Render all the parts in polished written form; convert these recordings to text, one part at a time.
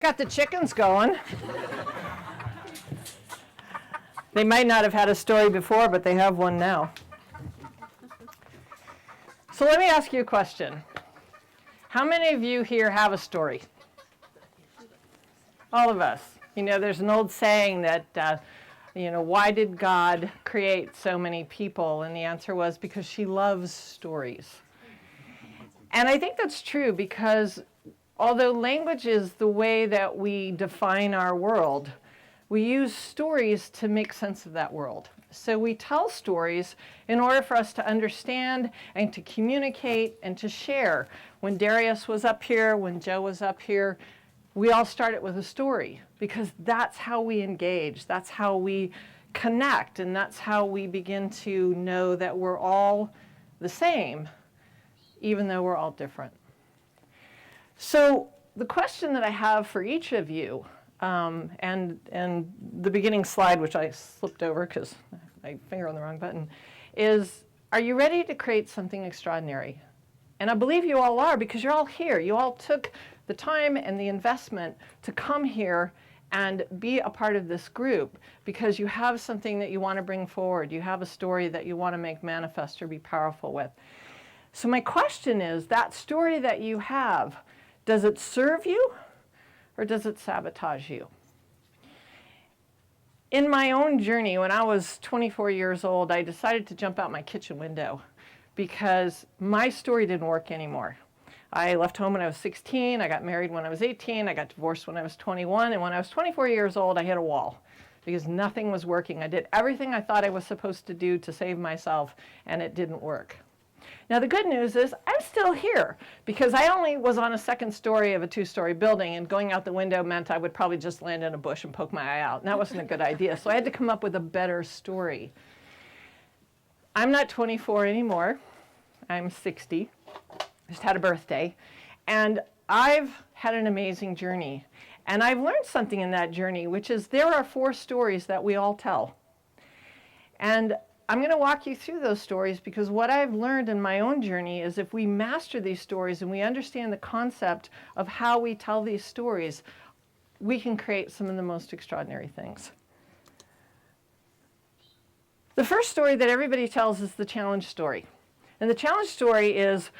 Got the chickens going. They might not have had a story before, but they have one now. So let me ask you a question. How many of you here have a story? All of us. You know, there's an old saying that, why did God create so many people? And the answer was because she loves stories. And I think that's true because although language is the way that we define our world, we use stories to make sense of that world. So we tell stories in order for us to understand and to communicate and to share. When Darius was up here, when Joe was up here, we all started with a story because that's how we engage, that's how we connect, and that's how we begin to know that we're all the same, even though we're all different. So the question that I have for each of you, and the beginning slide, which I slipped over because I finger on the wrong button, is, are you ready to create something extraordinary? And I believe you all are because you're all here. You all took the time and the investment to come here and be a part of this group because you have something that you want to bring forward. You have a story that you want to make manifest or be powerful with. So my question is, that story that you have, does it serve you or does it sabotage you? In my own journey, when I was 24 years old, I decided to jump out my kitchen window because my story didn't work anymore. I left home when I was 16, I got married when I was 18, I got divorced when I was 21, and when I was 24 years old, I hit a wall because nothing was working. I did everything I thought I was supposed to do to save myself, and it didn't work. Now the good news is I'm still here because I only was on a second story of a two-story building, and going out the window meant I would probably just land in a bush and poke my eye out, and that wasn't a good idea. So I had to come up with a better story. I'm not 24 anymore. I'm 60. Just had a birthday, and I've had an amazing journey. And I've learned something in that journey, which is there are 4 stories that we all tell. And I'm going to walk you through those stories because what I've learned in my own journey is if we master these stories and we understand the concept of how we tell these stories, we can create some of the most extraordinary things. The first story that everybody tells is the challenge story. And the challenge story is,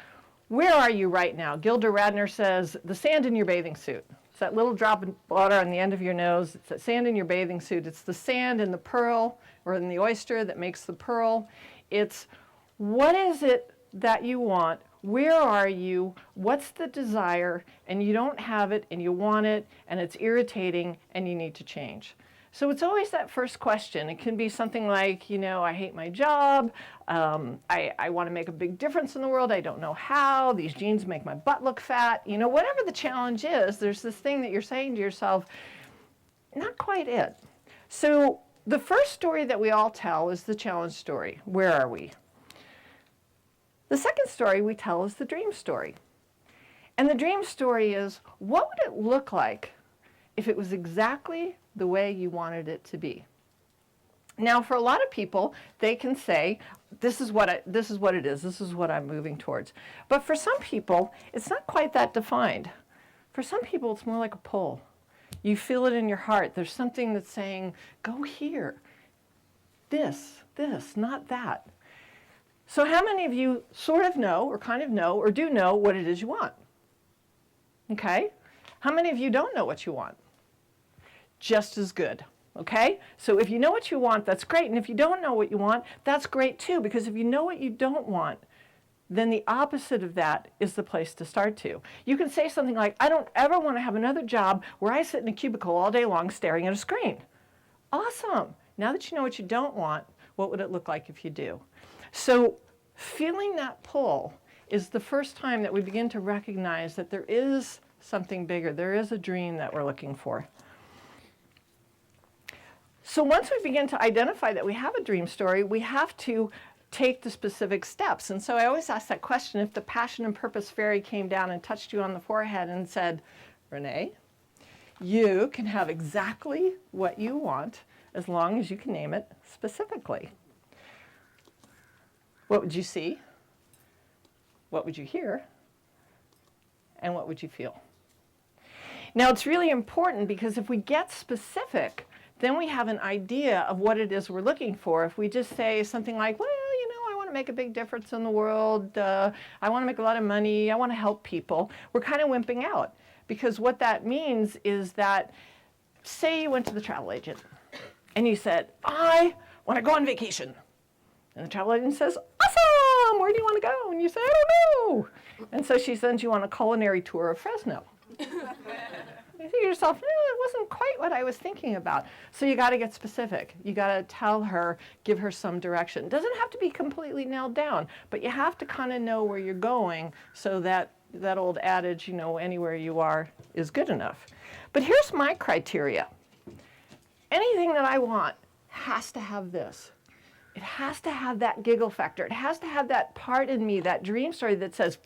where are you right now? Gilda Radner says, the sand in your bathing suit. It's that little drop of water on the end of your nose. It's that sand in your bathing suit. It's the sand in the pearl or in the oyster that makes the pearl. It's what is it that you want? Where are you? What's the desire? And you don't have it and you want it and it's irritating and you need to change. So it's always that first question. It can be something like, I hate my job. I want to make a big difference in the world. I don't know how. These jeans make my butt look fat. Whatever the challenge is, there's this thing that you're saying to yourself, not quite it. So the first story that we all tell is the challenge story. Where are we? The second story we tell is the dream story. And the dream story is, what would it look like if it was exactly the way you wanted it to be? Now, for a lot of people, they can say, this is what it is. This is what I'm moving towards. But for some people, it's not quite that defined. For some people, it's more like a pull. You feel it in your heart. There's something that's saying, go here. This, not that. So how many of you sort of know, or kind of know, or do know what it is you want? Okay? How many of you don't know what you want? Just as good. Okay? So if you know what you want, that's great. And if you don't know what you want, that's great too. Because if you know what you don't want, then the opposite of that is the place to start to. You can say something like, I don't ever want to have another job where I sit in a cubicle all day long staring at a screen. Awesome. Now that you know what you don't want, what would it look like if you do? So feeling that pull is the first time that we begin to recognize that there is something bigger. There is a dream that we're looking for. So once we begin to identify that we have a dream story, we have to take the specific steps. And so I always ask that question, if the passion and purpose fairy came down and touched you on the forehead and said, Renee, you can have exactly what you want as long as you can name it specifically. What would you see? What would you hear? And what would you feel? Now, it's really important because if we get specific, then we have an idea of what it is we're looking for. If we just say something like, well, you know, I want to make a big difference in the world, I want to make a lot of money, I want to help people, we're kind of wimping out. Because what that means is that, say you went to the travel agent and you said, I want to go on vacation. And the travel agent says, awesome, where do you want to go? And you say, I don't know. And so she sends you on a culinary tour of Fresno. You think to yourself, no, it wasn't quite what I was thinking about. So you got to get specific. You got to tell her, give her some direction. It doesn't have to be completely nailed down, but you have to kind of know where you're going so that that old adage, you know, anywhere you are is good enough. But here's my criteria. Anything that I want has to have this. It has to have that giggle factor. It has to have that part in me, that dream story that says,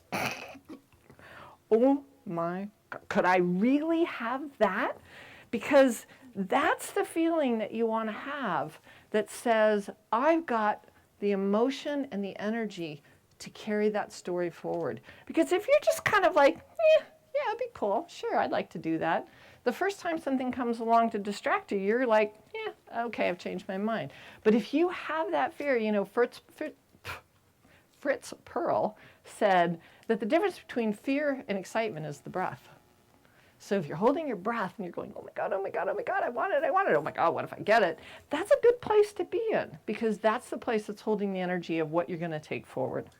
oh my God, could I really have that? Because that's the feeling that you want to have that says, I've got the emotion and the energy to carry that story forward. Because if you're just kind of like, yeah, it'd be cool. Sure, I'd like to do that. The first time something comes along to distract you, you're like, yeah, okay, I've changed my mind. But if you have that fear, you know, Fritz Perl said that the difference between fear and excitement is the breath. So if you're holding your breath and you're going, oh my God, oh my God, oh my God, I want it, oh my God, what if I get it? That's a good place to be in, because that's the place that's holding the energy of what you're going to take forward.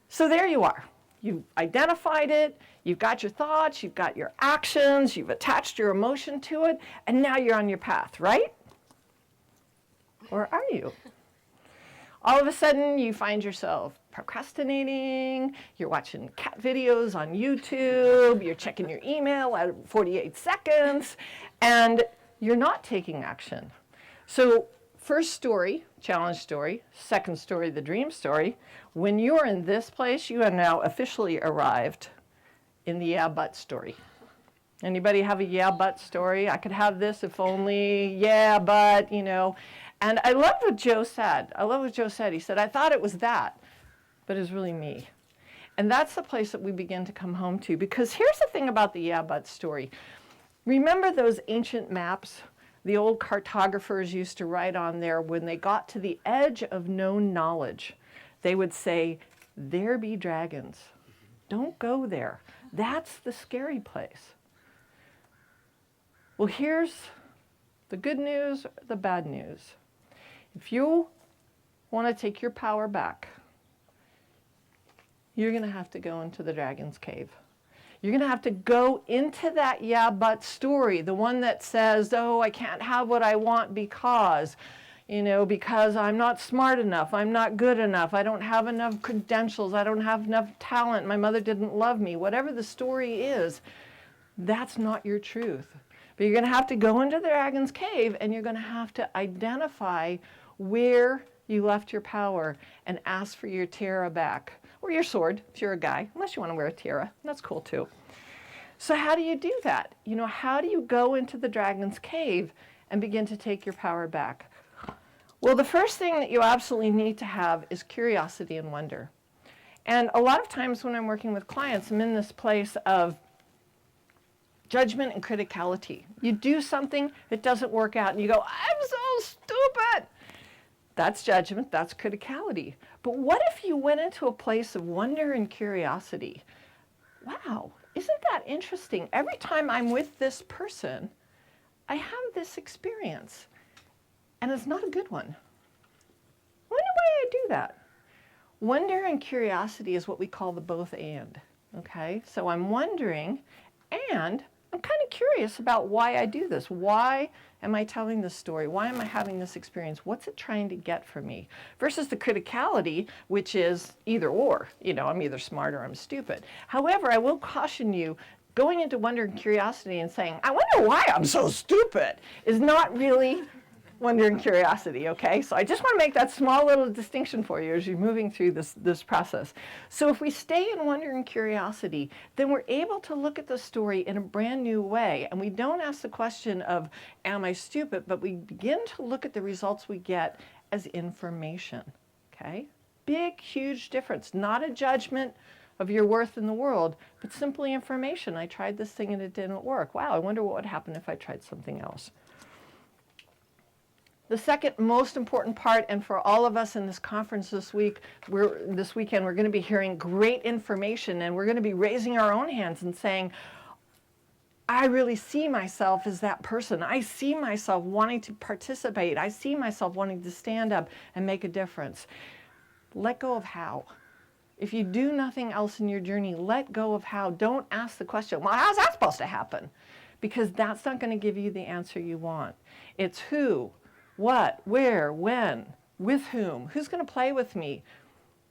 So there you are. You've identified it, you've got your thoughts, you've got your actions, you've attached your emotion to it, and now you're on your path, right? Or are you? All of a sudden, you find yourself procrastinating, you're watching cat videos on YouTube, you're checking your email at 48 seconds, and you're not taking action. So first story, challenge story. Second story, the dream story. When you're in this place, you have now officially arrived in the yeah, but story. Anybody have a yeah, but story? I could have this if only, yeah, but, you know. And I love what Joe said. He said, I thought it was that, but it was really me. And that's the place that we begin to come home to. Because here's the thing about the yeah, but story. Remember those ancient maps? The old cartographers used to write on there when they got to the edge of known knowledge. They would say, there be dragons. Don't go there. That's the scary place. Well, here's the good news, the bad news. If you want to take your power back, you're going to have to go into the dragon's cave. You're going to have to go into that yeah, but story, the one that says, oh, I can't have what I want because, you know, because I'm not smart enough, I'm not good enough, I don't have enough credentials, I don't have enough talent, my mother didn't love me. Whatever the story is, that's not your truth. But you're going to have to go into the dragon's cave and you're going to have to identify where you left your power and ask for your tiara back. Or your sword, if you're a guy, unless you want to wear a tiara. That's cool too. So how do you do that? You know, how do you go into the dragon's cave and begin to take your power back? Well, the first thing that you absolutely need to have is curiosity and wonder. And a lot of times when I'm working with clients, I'm in this place of judgment and criticality. You do something, it doesn't work out, and you go, I'm so stupid. That's judgment, that's criticality. But what if you went into a place of wonder and curiosity? Wow, isn't that interesting? Every time I'm with this person, I have this experience, and it's not a good one. I wonder why I do that. Wonder and curiosity is what we call the both and, okay? So I'm wondering, and I'm kind of curious about why I do this. Why am I telling this story? Why am I having this experience? What's it trying to get from me? Versus the criticality, which is either or. You know, I'm either smart or I'm stupid. However, I will caution you, going into wonder and curiosity and saying, I wonder why I'm so stupid, is not really wonder and curiosity, okay? So I just want to make that small little distinction for you as you're moving through this process. So if we stay in wonder and curiosity, then we're able to look at the story in a brand new way. And we don't ask the question of, am I stupid? But we begin to look at the results we get as information, okay? Big, huge difference. Not a judgment, of your worth in the world, but simply information. I tried this thing and it didn't work. Wow, I wonder what would happen if I tried something else. The second most important part, and for all of us in this conference this weekend, we're going to be hearing great information, and we're going to be raising our own hands and saying, I really see myself as that person. I see myself wanting to participate. I see myself wanting to stand up and make a difference. Let go of how. If you do nothing else in your journey, let go of how. Don't ask the question, well, how's that supposed to happen? Because that's not going to give you the answer you want. It's who, what, where, when, with whom, who's going to play with me?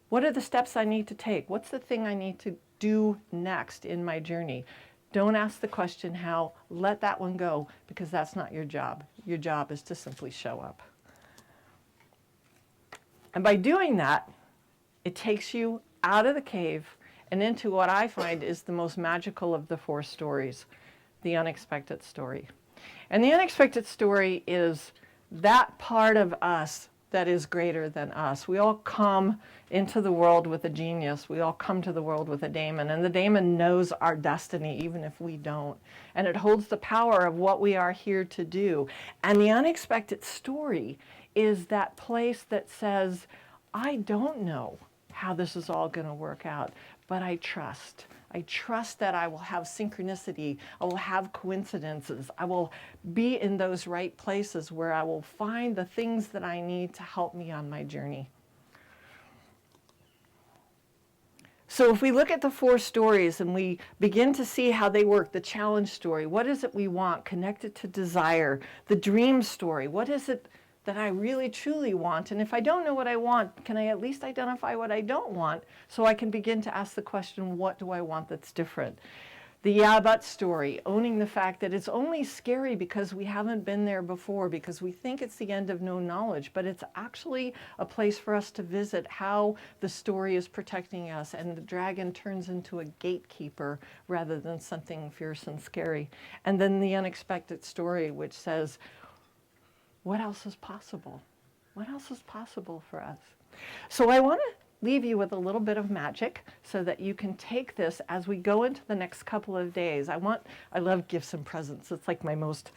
What are the steps I need to take? What's the thing I need to do next in my journey? Don't ask the question how, let that one go, because that's not your job. Your job is to simply show up. And by doing that, it takes you out of the cave and into what I find is the most magical of the 4 stories, the unexpected story. And the unexpected story is that part of us that is greater than us. We all come into the world with a genius. We all come to the world with a daemon, and the daemon knows our destiny even if we don't. And it holds the power of what we are here to do. And the unexpected story is that place that says, I don't know how this is all going to work out, but I trust. I trust that I will have synchronicity, I will have coincidences, I will be in those right places where I will find the things that I need to help me on my journey. So if we look at the 4 stories and we begin to see how they work, the challenge story, what is it we want connected to desire, the dream story, what is it that I really truly want? And if I don't know what I want, can I at least identify what I don't want so I can begin to ask the question, what do I want that's different? The yeah but story, owning the fact that it's only scary because we haven't been there before, because we think it's the end of no knowledge, but it's actually a place for us to visit how the story is protecting us, and the dragon turns into a gatekeeper rather than something fierce and scary. And then the unexpected story, which says, what else is possible? What else is possible for us? So I want to leave you with a little bit of magic so that you can take this as we go into the next couple of days. I love gifts and presents. It's like my most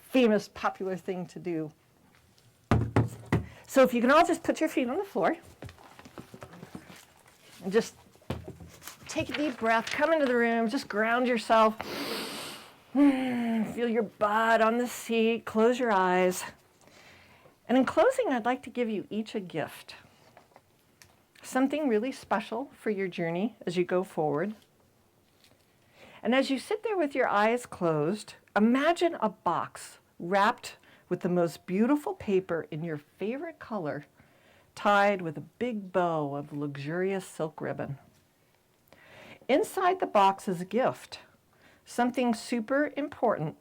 famous, popular thing to do. So if you can all just put your feet on the floor and just take a deep breath, come into the room, just ground yourself. Feel your butt on the seat, close your eyes. And in closing, I'd like to give you each a gift. Something really special for your journey as you go forward. And as you sit there with your eyes closed, imagine a box wrapped with the most beautiful paper in your favorite color, tied with a big bow of luxurious silk ribbon. Inside the box is a gift. Something super important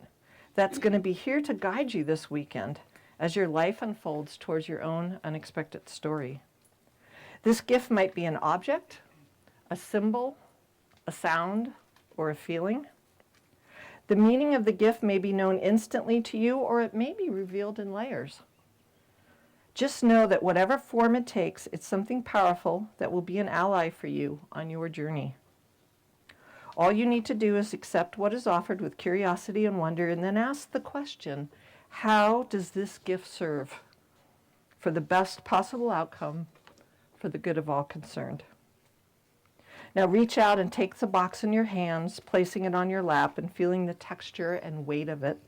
that's going to be here to guide you this weekend as your life unfolds towards your own unexpected story. This gift might be an object, a symbol, a sound, or a feeling. The meaning of the gift may be known instantly to you, or it may be revealed in layers. Just know that whatever form it takes, it's something powerful that will be an ally for you on your journey. All you need to do is accept what is offered with curiosity and wonder, and then ask the question, how does this gift serve for the best possible outcome for the good of all concerned? Now reach out and take the box in your hands, placing it on your lap and feeling the texture and weight of it.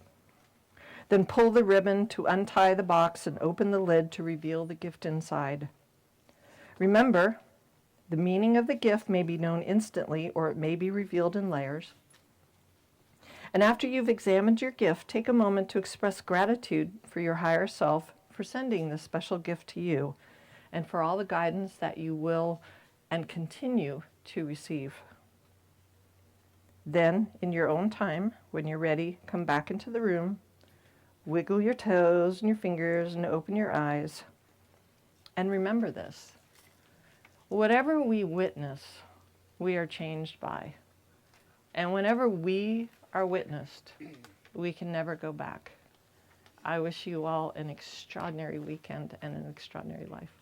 Then pull the ribbon to untie the box and open the lid to reveal the gift inside. Remember, the meaning of the gift may be known instantly, or it may be revealed in layers. And after you've examined your gift, take a moment to express gratitude for your higher self for sending this special gift to you, and for all the guidance that you will and continue to receive. Then, in your own time, when you're ready, come back into the room, wiggle your toes and your fingers and open your eyes. And remember this. Whatever we witness, we are changed by. And whenever we are witnessed, we can never go back. I wish you all an extraordinary weekend and an extraordinary life.